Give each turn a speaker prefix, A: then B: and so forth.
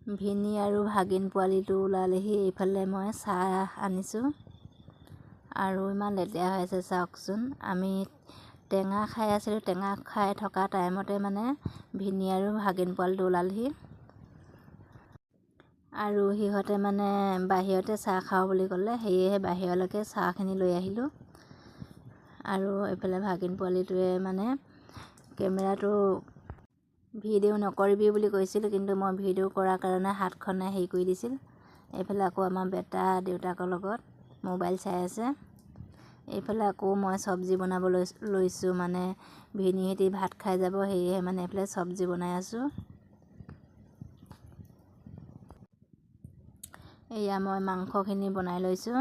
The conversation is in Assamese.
A: ভিনি আৰু ভাগিন পোৱালিটো ওলালেহি। এইফালে মই চাহ আনিছোঁ আৰু ইমান লেতেৰা হৈ আছে চাওকচোন। আমি টেঙা খাই আছিলোঁ, টেঙা খাই থকা টাইমতে মানে ভিনি আৰু ভাগিন পোৱালিটো ওলালেহি আৰু সিহঁতে মানে বাহিৰতে চাহ খাওঁ বুলি ক'লে, সেয়েহে বাহিৰলৈকে চাহখিনি লৈ আহিলোঁ। আৰু এইফালে ভাগিন পোৱালিটোৱে মানে কেমেৰাটো ভিডিঅ' নকৰিবি বুলি কৈছিল, কিন্তু মই ভিডিঅ' কৰাৰ কাৰণে হাতখনে হেৰি কৰি দিছিল। এইফালে আকৌ আমাৰ বেটা দেউতাকৰ লগত মোবাইল চাই আছে। এইফালে আকৌ মই চব্জি বনাব লৈছোঁ, মানে ভিনিহঁতি ভাত খাই যাব, সেয়েহে মানে এইফালে চব্জি বনাই আছোঁ। এয়া মই মাংসখিনি বনাই লৈছোঁ।